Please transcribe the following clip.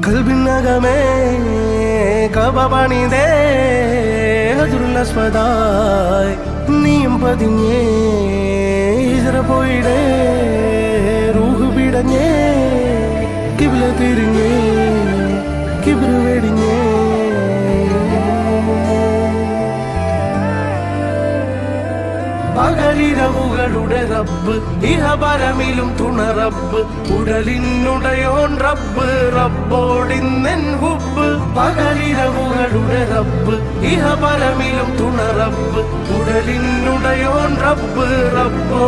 കൽബിനകമേ കബപണിതേ ഹജറുൽ-അസ്വദായി നീയും പതിഞ്ഞേ ഹിജ്റ പോയിടേ റൂഹ് പിടഞ്ഞേ കിബ്ല തിരിഞ്ഞേ കിബ്ർ വെടിഞ്ഞേ പകലിരവുകളുടെ റബ്ബ് ഇഹപരമിലും തുണ റബ്ബ് ഉടലിനുടയോൻ റബ്ബ് റബ്ബോടിന്നെൻ ഹുബ്ബ് പകലിരവുകളുടെ റബ്ബ് ഇഹപരമിലും തുണ റബ്ബ് ഉടലിനുടയോൻ റബ്ബ് റബ്ബോ